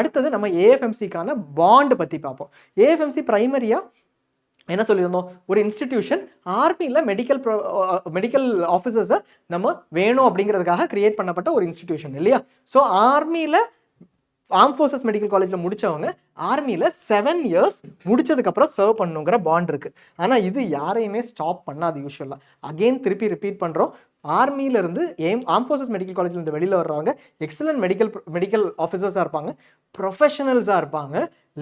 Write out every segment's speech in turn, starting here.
அடுத்தது நம்ம ஏஎஃப்எம்சிக்கான பாண்ட் பற்றி பார்ப்போம். ஏஎஃப்எம்சி ப்ரைமரியாக என்ன சொல்லியிருந்தோம், ஒரு இன்ஸ்டிடியூஷன் ஆர்மியில் மெடிக்கல் ஆஃபீஸர்ஸை நம்ம வேணும் அப்படிங்கிறதுக்காக கிரியேட் பண்ணப்பட்ட ஒரு இன்ஸ்டிடியூஷன் இல்லையா. ஸோ ஆர்மியில் ஆர்ம் ஃபோர்ஸஸ் மெடிக்கல் காலேஜில் முடித்தவங்க ஆர்மியில் 7 years முடிச்சதுக்கப்புறம் சர்வ் பண்ணுங்கிற பாண்ட் இருக்குது. ஆனால் இது யாரையுமே ஸ்டாப் பண்ணாது யூஸ்வலாக. அகெயின் திருப்பி ரிப்பீட் பண்ணுறோம், ஆர்மியிலேருந்து ஆர்ம் ஃபோர்ஸஸ் மெடிக்கல் காலேஜ்லேருந்து வெளியில் வர்றவங்க எக்ஸலன்ட் மெடிக்கல் ஆஃபீஸர்ஸாக இருப்பாங்க, ப்ரொஃபஷனல்ஸாக இருப்பாங்க,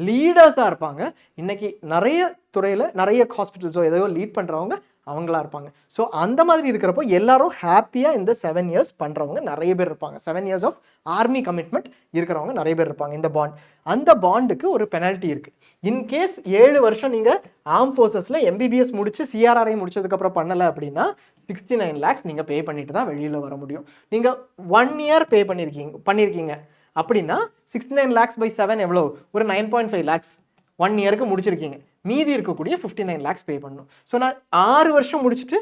லீடர்ஸாக இருப்பாங்க. இன்றைக்கி நிறைய துறையில் நிறைய ஹாஸ்பிட்டல்ஸோ எதையோ லீட் பண்ணுறவங்க அவங்களா இருப்பாங்க. ஸோ அந்த மாதிரி இருக்கிறப்போ எல்லாரும் ஹாப்பியாக இந்த 7 years பண்ணுறவங்க நிறைய பேர் இருப்பாங்க. 7 years ஆஃப் ஆர்மி கமிட்மெண்ட் இருக்கிறவங்க நிறைய பேர் இருப்பாங்க. இந்த பாண்ட், அந்த பாண்டுக்கு ஒரு பெனால்ட்டி இருக்குது. இன்கேஸ் 7 வருஷம் நீங்கள் ஆர்ம் ஃபோர்ஸஸில் எம்பிபிஎஸ் முடிச்சு சிஆர்ஆர்ஐ முடிச்சதுக்கப்புறம் பண்ணலை அப்படின்னா 69 lakhs நீங்கள் பே பண்ணிட்டு தான் வெளியில் வர முடியும். நீங்கள் 1 year பே பண்ணியிருக்கீங்க அப்படின்னா 69 lakhs by 7 எவ்வளோ, ஒரு 9.5 lakhs 1 yearக்கு முடிச்சிருக்கீங்க. மீதி இருக்கக்கூடிய 59 lakhs பே பண்ணணும். ஸோ நான் 6 வருஷம் முடிச்சுட்டு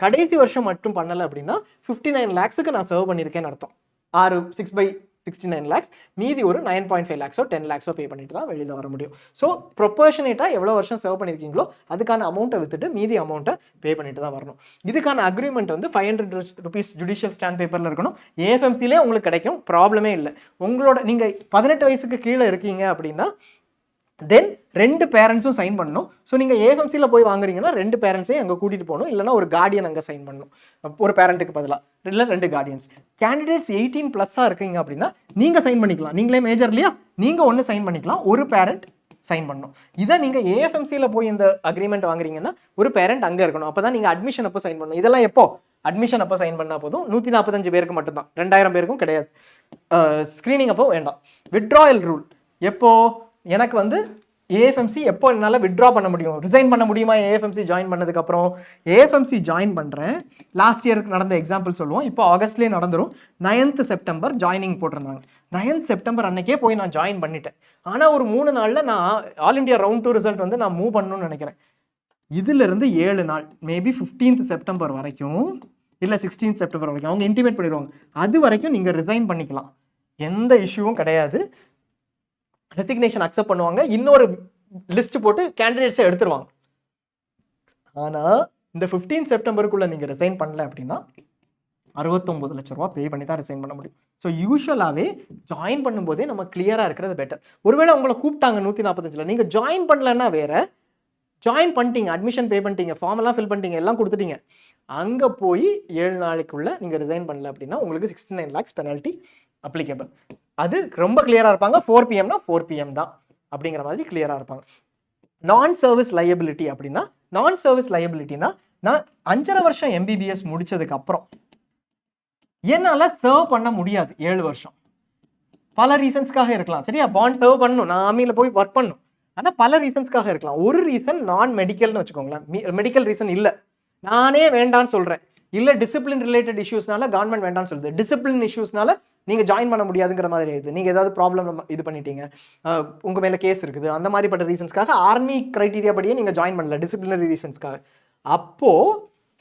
கடைசி வருஷம் மட்டும் பண்ணலை அப்படின்னா 59 lakhsக்கு நான் சர்வ் பண்ணியிருக்கேன்னு அர்த்தம். 6 by 69 lakhs, மீதி ஒரு 9.5 lakhs 10 lakhs பே பண்ணிட்டு தான் வெளியில் வர முடியும். ஸோ ப்ரொபோர்ஷனேட்டாக எவ்வளோ வருஷம் சர்வ் பண்ணியிருக்கீங்களோ அதுக்கான அமௌண்ட்டை வித்துட்டு மீதி அமௌண்ட்டை பே பண்ணிட்டு தான் வரணும். இதுக்கான அக்ரிமெண்ட் வந்து 500 rupees ஜுடிஷியல் ஸ்டாண்ட் பேப்பரில் இருக்கணும். ஏஎஃப்எம்சிலே உங்களுக்கு கிடைக்கும், ப்ராப்ளமே இல்லை. உங்களோட நீங்கள் 18 வயசுக்கு கீழே இருக்கீங்க அப்படின்னா தென் 2 பேரண்ட்ஸும் சைன் பண்ணணும். ஸோ நீங்கள் ஏஎஃப்எம்சியில் போய் வாங்குறீங்கன்னா 2 பேரண்ட்ஸையும் அங்கே கூட்டிகிட்டு போகணும், இல்லைனா ஒரு கார்டியன் அங்கே சைன் பண்ணணும். ஒரு பேரண்ட்டுக்கு பதிலாக இல்லை 2 கார்டியன்ஸ். கேண்டிடேட்ஸ் 18+ இருக்கீங்க அப்படின்னா நீங்கள் சைன் பண்ணிக்கலாம். நீங்களே மேஜர் இல்லையா, நீங்கள் ஒன்று சைன் பண்ணிக்கலாம், ஒரு பேரண்ட் சைன் பண்ணணும். இதை நீங்கள் ஏஎஃப்எம்சியில் போய் இந்த அக்ரிமெண்ட் வாங்குறீங்கன்னா ஒரு பேரண்ட் அங்கே இருக்கணும். அப்போ தான் நீங்கள் அட்மிஷன் அப்போ சைன் பண்ணணும். இதெல்லாம் எப்போ அட்மிஷன் அப்போ சைன் பண்ணால் போதும். 145 பேருக்கு மட்டும்தான், 2000 பேருக்கும் கிடையாது. ஸ்க்ரீனிங் அப்போ வேண்டாம். வித்ட்ராயல் ரூல் எப்போ, எனக்கு வந்து ஏஎஃப்எம்சி எப்போ என்னால் வித்ட்ரா பண்ண முடியும், ரிசைன் பண்ண முடியுமா ஏஎஃப்எம்சி ஜாயின் பண்ணதுக்கப்புறம்? ஏஎஃப்எம்சி ஜாயின் பண்ணுறேன், லாஸ்ட் இயருக்கு நடந்த எக்ஸாம்பிள் சொல்லுவோம், இப்போ ஆகஸ்ட்லேயே நடந்துடும். 9th September ஜாயினிங் போட்டிருந்தாங்க. 9th September அன்னைக்கே போய் நான் ஜாயின் பண்ணிட்டேன். ஆனால் ஒரு 3 நாளில் நான் ஆல் இண்டியா ரவுண்ட் 2 ரிசல்ட் வந்து நான் மூவ் பண்ணணும்னு நினைக்கிறேன். இதிலிருந்து 7 நாள், மேபி 15th September வரைக்கும் இல்லை 16th September வரைக்கும் அவங்க இன்டிமேட் பண்ணிடுவாங்க. அது வரைக்கும் நீங்கள் ரிசைன் பண்ணிக்கலாம், எந்த இஷ்யூவும் கிடையாது. ரெசிக்னேஷன் அக்செப்ட் பண்ணுவாங்க, இன்னொரு லிஸ்ட் போட்டு கேண்டிடேட்ஸை எடுத்துருவாங்க. ஆனால் இந்த 15th September நீங்கள் ரிசைன் பண்ணல அப்படின்னா 69 லட்ச ரூபா பே பண்ணி தான் ரிசைன் பண்ண முடியும். ஸோ யூஸ்வலாகவே ஜாயின் பண்ணும்போதே நம்ம கிளியராக இருக்கிறது பெட்டர். ஒருவேளை உங்களை கூப்பிட்டாங்க 145, நீங்கள் ஜாயின் பண்ணலன்னா வேற, ஜாயின் பண்ணிட்டீங்க, அட்மிஷன் பே பண்ணிட்டீங்க, ஃபார்மெல்லாம் ஃபில் பண்ணிட்டீங்க, எல்லாம் கொடுத்துட்டீங்க, அங்கே போய் 7 நாளைக்குள்ளே நீங்கள் ரிசைன் பண்ணல அப்படின்னா உங்களுக்கு 69 lakhs பெனால்ட்டி அப்ளிகபிள். அது ரொம்ப கிளியராக இருப்பாங்க. 4 PM 4 PM தான் அப்படிங்கிற மாதிரி கிளியராக இருப்பாங்க. நான் சர்வீஸ் லையபிலிட்டி அப்படின்னா, நான் சர்வீஸ் லையபிலிட்டினா நான் 5.5 வருஷம் எம்பிபிஎஸ் முடிச்சதுக்கு அப்புறம் என்னால் சர்வ் பண்ண முடியாது 7 வருஷம். பல ரீசன்ஸ்க்காக இருக்கலாம், சரியா? பாண்ட் சர்வ் பண்ணணும், நான் ஆர்மியில் போய் ஒர்க் பண்ணணும், ஆனால் பல ரீசன்ஸ்க்காக இருக்கலாம். ஒரு ரீசன் நான் மெடிக்கல்னு வச்சுக்கோங்களேன், மெடிக்கல் ரீசன் இல்லை, நானே வேண்டான்னு சொல்கிறேன், இல்லை டிசிப்ளின் ரிலேட்டட் இஷ்யூஸ்னால கவர்மெண்ட் வேண்டாம்னு சொல்லுது, டிசிப்ளின் இஷ்யூஸ்னால நீங்கள் ஜாயின் பண்ண முடியாதுங்கிற மாதிரி ஆயிடுது, நீங்கள் ஏதாவது ப்ராப்ளம் இது பண்ணிட்டீங்க, உங்கள் மேலே கேஸ் இருக்குது, அந்த மாதிரிப்பட்ட ரீசன்ஸ்க்காக ஆர்மி க்ரைட்டீரியா படியே நீங்கள் ஜாயின் பண்ணல, டிசிப்ளினரி ரீசன்ஸ்க்காக, அப்போது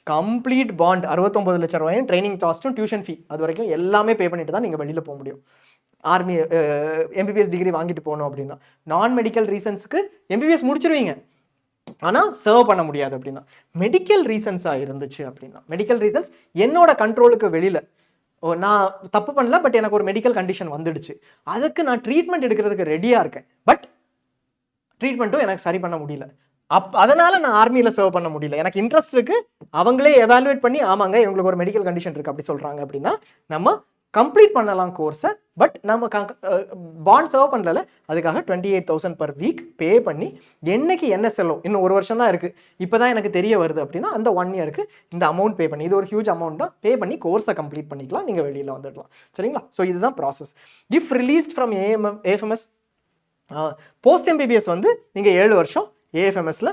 கம்ப்ளீட் பாண்ட் 69 லட்ச ரூபாயும் ட்ரைனிங் காஸ்ட்டும் டியூஷன் ஃபீ அது வரைக்கும் எல்லாமே பே பண்ணிட்டு தான் நீங்கள் வெளியில் போக முடியும். ஆர்மி எம்பிபிஎஸ் டிகிரி வாங்கிட்டு போகணும் அப்படின்னா. நான் மெடிக்கல் ரீசன்ஸ்க்கு எம்பிபிஎஸ் முடிச்சிருவீங்க, ஆனால் சர்வ் பண்ண முடியாது அப்படின்னா. மெடிக்கல் ரீசன்ஸாக இருந்துச்சு அப்படின்னா, மெடிக்கல் ரீசன்ஸ் என்னோட கண்ட்ரோலுக்கு வெளியில், நான் தப்பு பண்ணல, பட் எனக்கு ஒரு மெடிக்கல் கண்டிஷன் வந்துடுச்சு, அதுக்கு நான் ட்ரீட்மெண்ட் எடுக்கிறதுக்கு ரெடியாக இருக்கேன், பட் ட்ரீட்மெண்ட்டும் எனக்கு சரி பண்ண முடியல, அதனால் நான் ஆர்மியில் சர்வ் பண்ண முடியல, எனக்கு இன்ட்ரெஸ்ட் இருக்குது, அவங்களே எவாலுவேட் பண்ணி ஆமாங்க இவங்களுக்கு ஒரு மெடிக்கல் கண்டிஷன் இருக்குது அப்படி சொல்கிறாங்க அப்படின்னா நம்ம கம்ப்ளீட் பண்ணலாம் கோர்ஸை. பட் நம்ம பாண்ட் சர்வ் பண்ணல, அதுக்காக 28,000 per week பே பண்ணி என்னைக்கு NSLO இன்னும் 1 வருஷம் தான் இருக்குது, இப்போ தான் எனக்கு தெரிய வருது அப்படின்னா அந்த 1 yearக்கு இந்த அமௌண்ட் பே பண்ணி, இது ஒரு ஹியூஜ் அமௌண்ட் தான், பே பண்ணி கோர்ஸை கம்ப்ளீட் பண்ணிக்கலாம், நீங்கள் வெளியில் வந்துடலாம், சரிங்களா? ஸோ இதுதான் process. If released from AFMS post MBBS வந்து நீங்கள் 7 வருஷம் ஏஎஃப்எம்எஸ்ல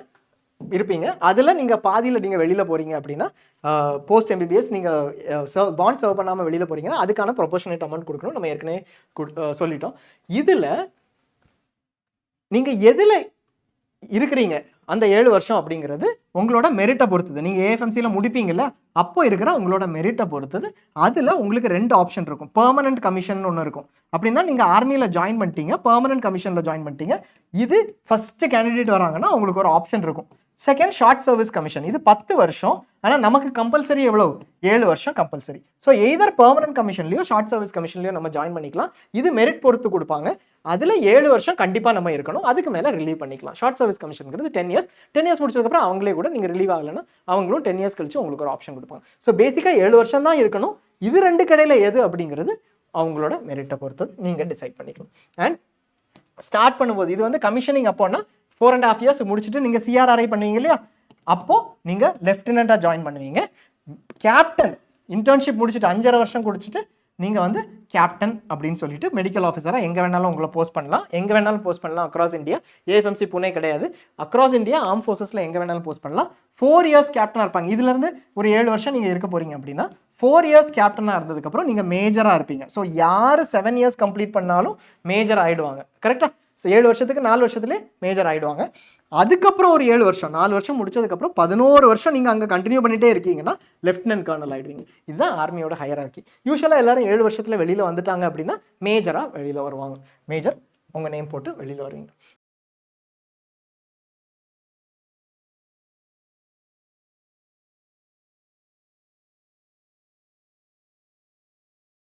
இருப்பீங்க, அதில் நீங்கள் பாதியில் நீங்கள் வெளியில் போகிறீங்க அப்படின்னா போஸ்ட் எம்பிபிஎஸ் நீங்கள் பாண்ட் சர்வ் பண்ணாமல் வெளியில் போகிறீங்கன்னா அதுக்கான ப்ரொபோர்ஷனேட் அமௌண்ட் கொடுக்கணும், நம்ம ஏற்கனவே சொல்லிட்டோம். இதில் நீங்கள் எதில் இருக்கிறீங்க, அந்த 7 வருஷம் அப்படிங்கிறது உங்களோட மெரிட்டை பொறுத்தது. நீங்கள் ஏஎஃப்எம்சியில் முடிப்பீங்கல்ல, அப்போ இருக்கிற உங்களோட மெரிட்டை பொறுத்தது. அதில் உங்களுக்கு 2 ஆப்ஷன் இருக்கும். பெர்மனன்ட் கமிஷன் ஒன்று இருக்கும். அப்படின்னா நீங்கள் ஆர்மியில் ஜாயின் பண்ணிட்டீங்க, பெர்மனன்ட் கமிஷனில் ஜாயின் பண்ணிட்டீங்க. இது ஃபஸ்ட்டு கேண்டிடேட் வராங்கன்னா உங்களுக்கு ஒரு ஆப்ஷன் இருக்கும். செகண்ட் ஷார்ட் சர்வீஸ் கமிஷன், இது 10 வருஷம். ஆனால் நமக்கு கம்பல்சரி எவ்வளோ, 7 வருஷம் கம்பல்சரி. ஸோ எய்தர் பெர்மனன்ட் கமிஷன்லையோ ஷார்ட் சர்வீஸ் கமிஷன்லையோ நம்ம ஜாயின் பண்ணிக்கலாம். இது மெரிட் பொறுத்து கொடுப்பாங்க. அதில் 7 வருஷம் கண்டிப்பாக நம்ம இருக்கணும். அதுக்கு மேலே ரிலீவ் பண்ணிக்கலாம். ஷார்ட் சர்வீஸ் கமிஷனுங்கிறது 10 இயர்ஸ். 10 இயர்ஸ் முடிச்சதுக்கப்புறம் அவங்களே கூட நீங்கள் ரிலீவ் ஆகலைன்னா அவங்களும் 10 இயர்ஸ் கழிச்சு உங்களுக்கு ஒரு ஆப்ஷன் கொடுப்பாங்க. ஸோ பேசிக்காக 7 வருஷம் தான் இருக்கணும். இது 2 கடையில் எது அப்படிங்கிறது அவங்களோட மெரிட்டை பொறுத்தது நீங்கள் டிசைட் பண்ணிக்கலாம். அண்ட் ஸ்டார்ட் பண்ணும்போது இது வந்து கமிஷனிங் அப்போன்னா 4.5 இயர்ஸ் முடிச்சுட்டு நீங்கள் சிஆர்ஆர்ஐ பண்ணுவீங்க இல்லையா, அப்போது நீங்கள் லெஃப்டினண்ட்டாக ஜாயின் பண்ணுவீங்க. கேப்டன் இன்டர்ன்ஷிப் முடிச்சுட்டு 5.5 வருஷம் குடிச்சிட்டு நீங்கள் வந்து கேப்டன் அப்படின்னு சொல்லிட்டு மெடிக்கல் ஆஃபீஸராக எங்கே வேணாலும் உங்களை போஸ்ட் பண்ணலாம். எங்கே வேணாலும் போஸ்ட் பண்ணலாம் அக்ராஸ் இந்தியா. ஏஎஃப்எம்சி புனே கிடையாது, அக்ராஸ் இந்தியா ஆர்ம் ஃபோர்ஸஸில் எங்கே வேணாலும் போஸ்ட் பண்ணலாம். 4 இயர்ஸ் கேப்டனாக இருப்பாங்க. இதுலேருந்து ஒரு 7 வருஷம் நீங்கள் இருக்க போகிறீங்க அப்படின்னா 4 இயர்ஸ் கேப்டனாக இருந்ததுக்கப்புறம் நீங்கள் மேஜராக இருப்பீங்க. ஸோ யார் 7 இயர்ஸ் கம்ப்ளீட் பண்ணாலும் மேஜர் ஆகிடுவாங்க. கரெக்டாக? ஸோ 7 வருஷத்துக்கு 4 வருஷத்துலேயே மேஜர் ஆகிடுவாங்க. அதுக்கப்புறம் ஒரு 7 வருஷம், 4 வருஷம் முடிச்சதுக்கப்புறம் 11 வருஷம் நீங்கள் அங்கே கண்டினியூ பண்ணிகிட்டே இருக்கீங்கன்னா லெஃப்டினன்ட் கர்னல் ஆகிடுவீங்க. இதுதான் ஆர்மியோட ஹையரார்கி. யூஸ்வலாக எல்லாரும் 7 வருஷத்தில் வெளியில் வந்துட்டாங்க அப்படின்னா மேஜராக வெளியில் வருவாங்க. மேஜர் உங்கள் நேம் போட்டு வெளியில் வருவீங்க.